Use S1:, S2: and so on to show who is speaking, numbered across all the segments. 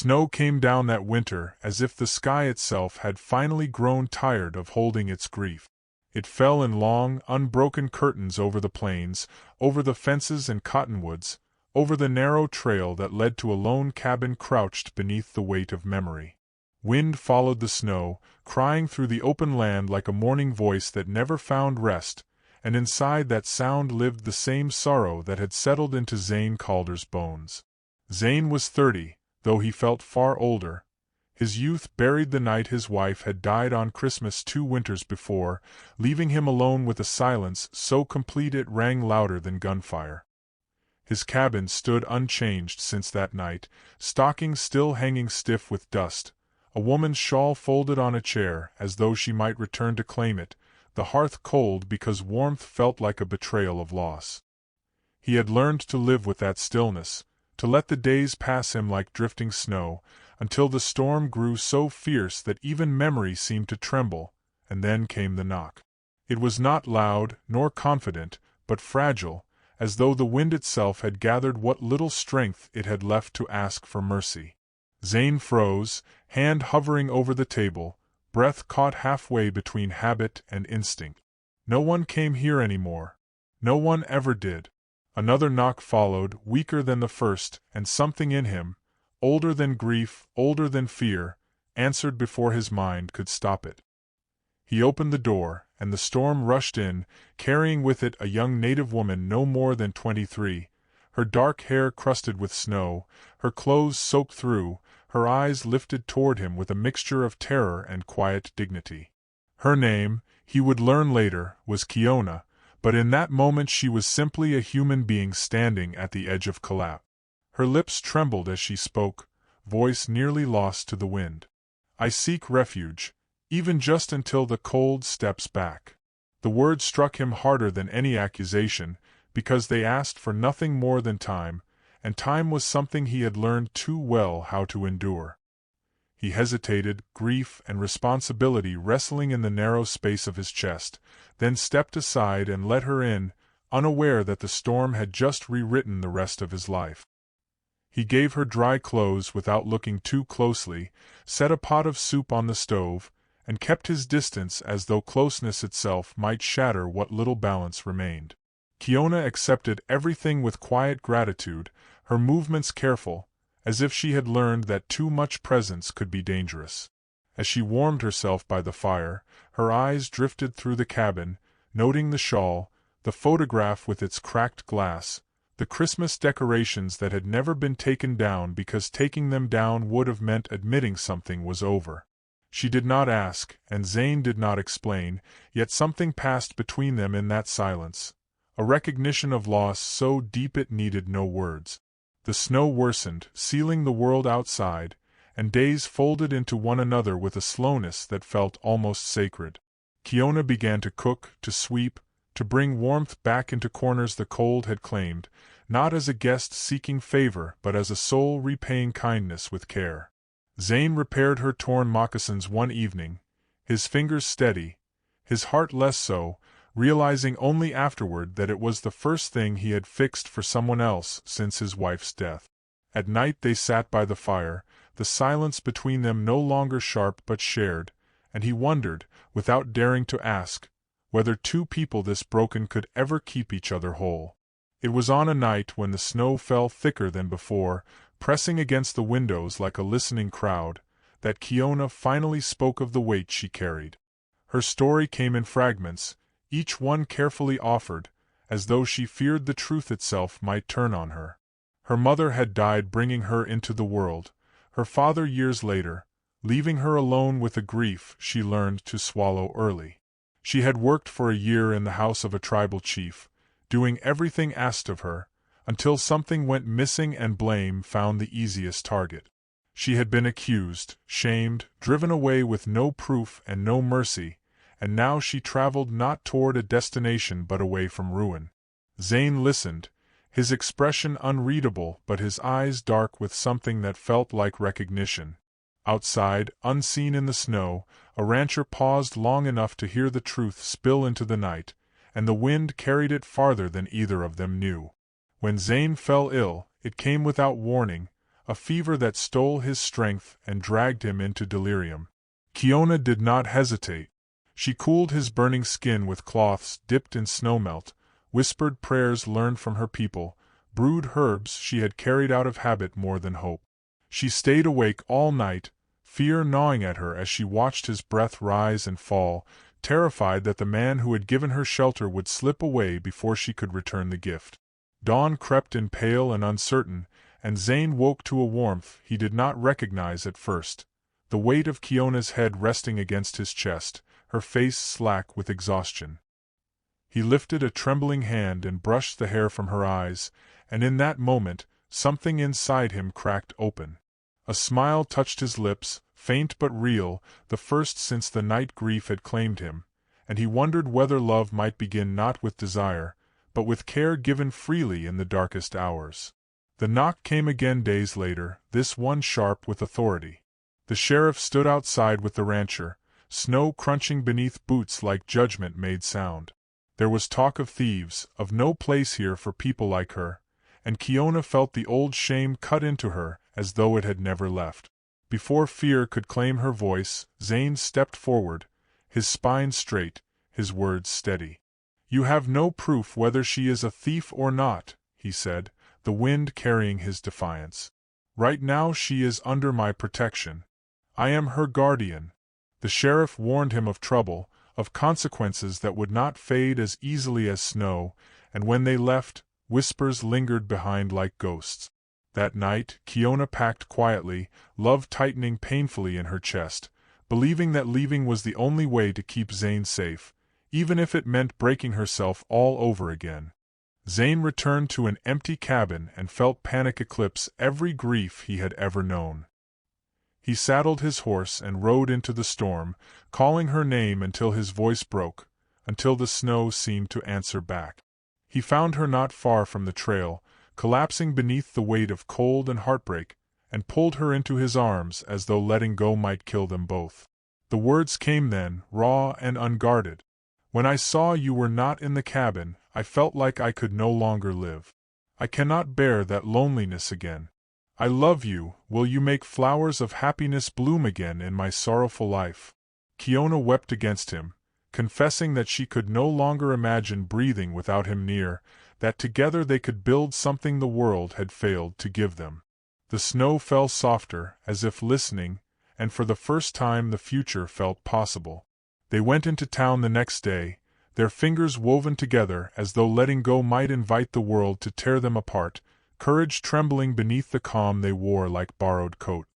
S1: Snow came down that winter as if the sky itself had finally grown tired of holding its grief. It fell in long, unbroken curtains over the plains, over the fences and cottonwoods, over the narrow trail that led to a lone cabin crouched beneath the weight of memory. Wind followed the snow, crying through the open land like a mourning voice that never found rest, and inside that sound lived the same sorrow that had settled into Zane Calder's bones. Zane was 30, though he felt far older. His youth buried the night his wife had died on Christmas 2 winters before, leaving him alone with a silence so complete it rang louder than gunfire. His cabin stood unchanged since that night, stockings still hanging stiff with dust, a woman's shawl folded on a chair as though she might return to claim it, the hearth cold because warmth felt like a betrayal of loss. He had learned to live with that stillness, to let the days pass him like drifting snow, until the storm grew so fierce that even memory seemed to tremble, and then came the knock. It was not loud, nor confident, but fragile, as though the wind itself had gathered what little strength it had left to ask for mercy. Zane froze, hand hovering over the table, breath caught halfway between habit and instinct. No one came here anymore. No one ever did. Another knock followed, weaker than the first, and something in him, older than grief, older than fear, answered before his mind could stop it. He opened the door, and the storm rushed in, carrying with it a young native woman no more than 23, her dark hair crusted with snow, her clothes soaked through, her eyes lifted toward him with a mixture of terror and quiet dignity. Her name, he would learn later, was Kiona, but in that moment she was simply a human being standing at the edge of collapse. Her lips trembled as she spoke, voice nearly lost to the wind. "I seek refuge, even just until the cold steps back." The words struck him harder than any accusation, because they asked for nothing more than time, and time was something he had learned too well how to endure. He hesitated, grief and responsibility wrestling in the narrow space of his chest, then stepped aside and let her in, unaware that the storm had just rewritten the rest of his life. He gave her dry clothes without looking too closely, set a pot of soup on the stove, and kept his distance as though closeness itself might shatter what little balance remained. Kiona accepted everything with quiet gratitude, her movements careful, as if she had learned that too much presence could be dangerous. As she warmed herself by the fire, her eyes drifted through the cabin, noting the shawl, the photograph with its cracked glass, the Christmas decorations that had never been taken down because taking them down would have meant admitting something was over. She did not ask, and Zane did not explain, yet something passed between them in that silence, a recognition of loss so deep it needed no words. The snow worsened, sealing the world outside, and days folded into one another with a slowness that felt almost sacred. Kiona began to cook, to sweep, to bring warmth back into corners the cold had claimed, not as a guest seeking favor but as a soul repaying kindness with care. Zane repaired her torn moccasins one evening, his fingers steady, his heart less so, realizing only afterward that it was the first thing he had fixed for someone else since his wife's death. At night they sat by the fire, the silence between them no longer sharp but shared, and he wondered, without daring to ask, whether two people this broken could ever keep each other whole. It was on a night when the snow fell thicker than before, pressing against the windows like a listening crowd, that Kiona finally spoke of the weight she carried. Her story came in fragments, each one carefully offered, as though she feared the truth itself might turn on her. Her mother had died bringing her into the world, her father years later, leaving her alone with a grief she learned to swallow early. She had worked for a year in the house of a tribal chief, doing everything asked of her, until something went missing and blame found the easiest target. She had been accused, shamed, driven away with no proof and no mercy, and now she traveled not toward a destination but away from ruin. Zane listened, his expression unreadable but his eyes dark with something that felt like recognition. Outside, unseen in the snow, a rancher paused long enough to hear the truth spill into the night, and the wind carried it farther than either of them knew. When Zane fell ill, it came without warning, a fever that stole his strength and dragged him into delirium. Kiona did not hesitate. She cooled his burning skin with cloths dipped in snowmelt, whispered prayers learned from her people, brewed herbs she had carried out of habit more than hope. She stayed awake all night, fear gnawing at her as she watched his breath rise and fall, terrified that the man who had given her shelter would slip away before she could return the gift. Dawn crept in pale and uncertain, and Zane woke to a warmth he did not recognize at first, the weight of Kiona's head resting against his chest, her face slack with exhaustion. He lifted a trembling hand and brushed the hair from her eyes, and in that moment, something inside him cracked open. A smile touched his lips, faint but real, the first since the night grief had claimed him, and he wondered whether love might begin not with desire, but with care given freely in the darkest hours. The knock came again days later, this one sharp with authority. The sheriff stood outside with the rancher, snow crunching beneath boots like judgment made sound. There was talk of thieves, of no place here for people like her, and Kiona felt the old shame cut into her as though it had never left. Before fear could claim her voice, Zane stepped forward, his spine straight, his words steady. "You have no proof whether she is a thief or not," he said, the wind carrying his defiance. "Right now she is under my protection. I am her guardian." The sheriff warned him of trouble, of consequences that would not fade as easily as snow, and when they left, whispers lingered behind like ghosts. That night, Kiona packed quietly, love tightening painfully in her chest, believing that leaving was the only way to keep Zane safe, even if it meant breaking herself all over again. Zane returned to an empty cabin and felt panic eclipse every grief he had ever known. He saddled his horse and rode into the storm, calling her name until his voice broke, until the snow seemed to answer back. He found her not far from the trail, collapsing beneath the weight of cold and heartbreak, and pulled her into his arms as though letting go might kill them both. The words came then, raw and unguarded. "When I saw you were not in the cabin, I felt like I could no longer live. I cannot bear that loneliness again. I love you, will you make flowers of happiness bloom again in my sorrowful life?" Kiona wept against him, confessing that she could no longer imagine breathing without him near, that together they could build something the world had failed to give them. The snow fell softer, as if listening, and for the first time the future felt possible. They went into town the next day, their fingers woven together as though letting go might invite the world to tear them apart, courage trembling beneath the calm they wore like borrowed coat.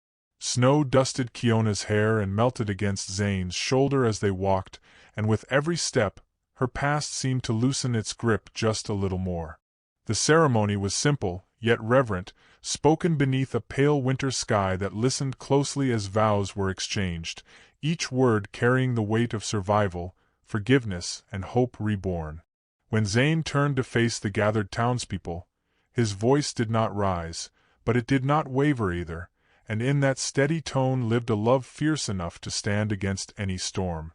S1: Snow dusted Kiona's hair and melted against Zane's shoulder as they walked, and with every step, her past seemed to loosen its grip just a little more. The ceremony was simple, yet reverent, spoken beneath a pale winter sky that listened closely as vows were exchanged, each word carrying the weight of survival, forgiveness, and hope reborn. When Zane turned to face the gathered townspeople, his voice did not rise, but it did not waver either, and in that steady tone lived a love fierce enough to stand against any storm.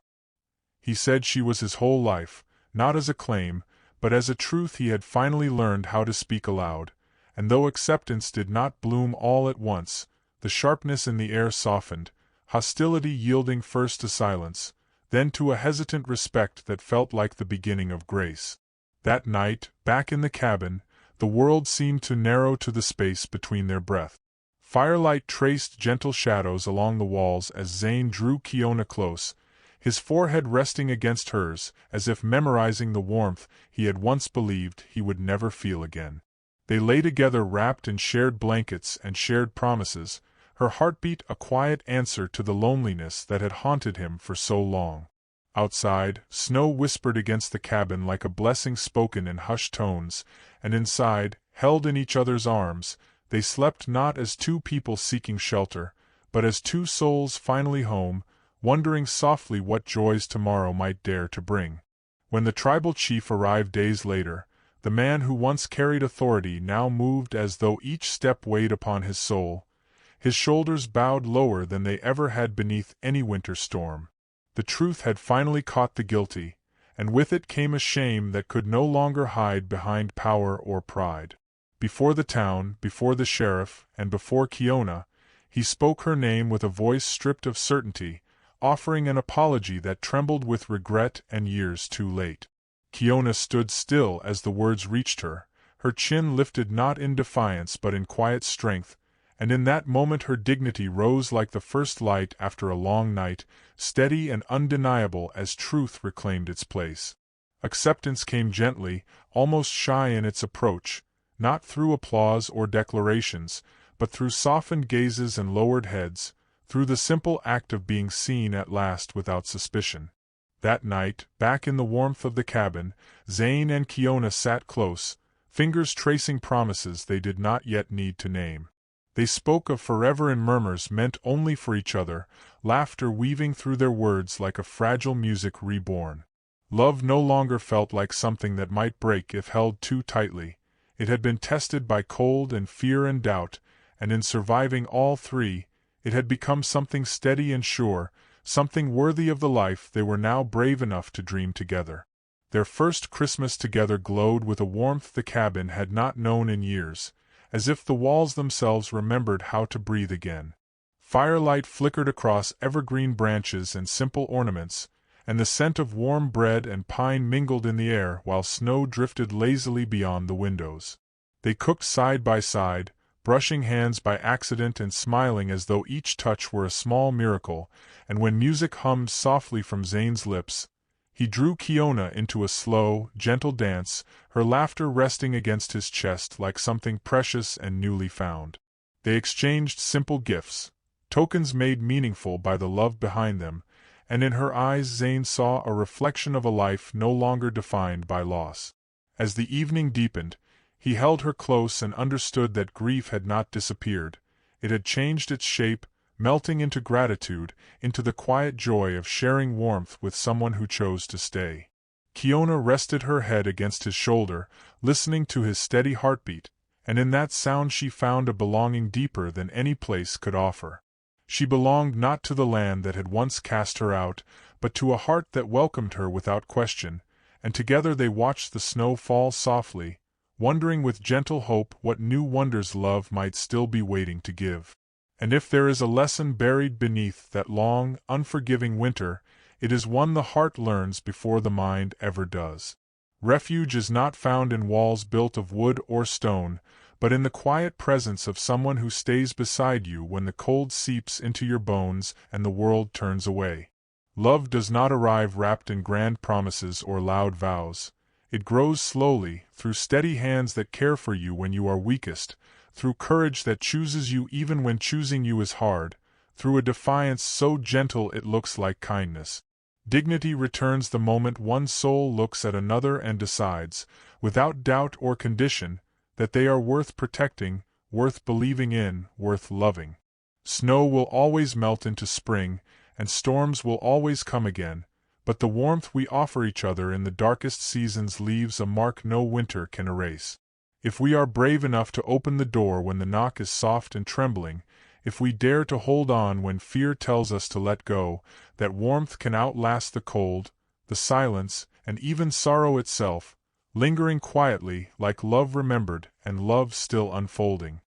S1: He said she was his whole life, not as a claim, but as a truth he had finally learned how to speak aloud, and though acceptance did not bloom all at once, the sharpness in the air softened, hostility yielding first to silence, then to a hesitant respect that felt like the beginning of grace. That night, back in the cabin, the world seemed to narrow to the space between their breath. Firelight traced gentle shadows along the walls as Zane drew Kiona close, his forehead resting against hers, as if memorizing the warmth he had once believed he would never feel again. They lay together wrapped in shared blankets and shared promises, her heartbeat a quiet answer to the loneliness that had haunted him for so long. Outside, snow whispered against the cabin like a blessing spoken in hushed tones, and inside, held in each other's arms, they slept not as two people seeking shelter, but as two souls finally home, wondering softly what joys tomorrow might dare to bring. When the tribal chief arrived days later, the man who once carried authority now moved as though each step weighed upon his soul, his shoulders bowed lower than they ever had beneath any winter storm. The truth had finally caught the guilty, and with it came a shame that could no longer hide behind power or pride. Before the town, before the sheriff, and before Kiona, he spoke her name with a voice stripped of certainty, offering an apology that trembled with regret and years too late. Kiona stood still as the words reached her, her chin lifted not in defiance but in quiet strength, and in that moment her dignity rose like the first light after a long night, steady and undeniable as truth reclaimed its place. Acceptance came gently, almost shy in its approach, not through applause or declarations, but through softened gazes and lowered heads, through the simple act of being seen at last without suspicion. That night, back in the warmth of the cabin, Zane and Kiona sat close, fingers tracing promises they did not yet need to name. They spoke of forever in murmurs meant only for each other, laughter weaving through their words like a fragile music reborn. Love no longer felt like something that might break if held too tightly. It had been tested by cold and fear and doubt, and in surviving all three, it had become something steady and sure, something worthy of the life they were now brave enough to dream together. Their first Christmas together glowed with a warmth the cabin had not known in years, as if the walls themselves remembered how to breathe again. Firelight flickered across evergreen branches and simple ornaments, and the scent of warm bread and pine mingled in the air while snow drifted lazily beyond the windows. They cooked side by side, brushing hands by accident and smiling as though each touch were a small miracle, and when music hummed softly from Zane's lips, he drew Kiona into a slow, gentle dance, her laughter resting against his chest like something precious and newly found. They exchanged simple gifts, tokens made meaningful by the love behind them, and in her eyes Zane saw a reflection of a life no longer defined by loss. As the evening deepened, he held her close and understood that grief had not disappeared. It had changed its shape, melting into gratitude, into the quiet joy of sharing warmth with someone who chose to stay. Kiona rested her head against his shoulder, listening to his steady heartbeat, and in that sound she found a belonging deeper than any place could offer. She belonged not to the land that had once cast her out, but to a heart that welcomed her without question, and together they watched the snow fall softly, wondering with gentle hope what new wonders love might still be waiting to give. And if there is a lesson buried beneath that long, unforgiving winter, it is one the heart learns before the mind ever does. Refuge is not found in walls built of wood or stone, but in the quiet presence of someone who stays beside you when the cold seeps into your bones and the world turns away. Love does not arrive wrapped in grand promises or loud vows. It grows slowly, through steady hands that care for you when you are weakest, through courage that chooses you even when choosing you is hard, through a defiance so gentle it looks like kindness. Dignity returns the moment one soul looks at another and decides, without doubt or condition, that they are worth protecting, worth believing in, worth loving. Snow will always melt into spring, and storms will always come again, but the warmth we offer each other in the darkest seasons leaves a mark no winter can erase. If we are brave enough to open the door when the knock is soft and trembling, if we dare to hold on when fear tells us to let go, that warmth can outlast the cold, the silence, and even sorrow itself, lingering quietly like love remembered and love still unfolding.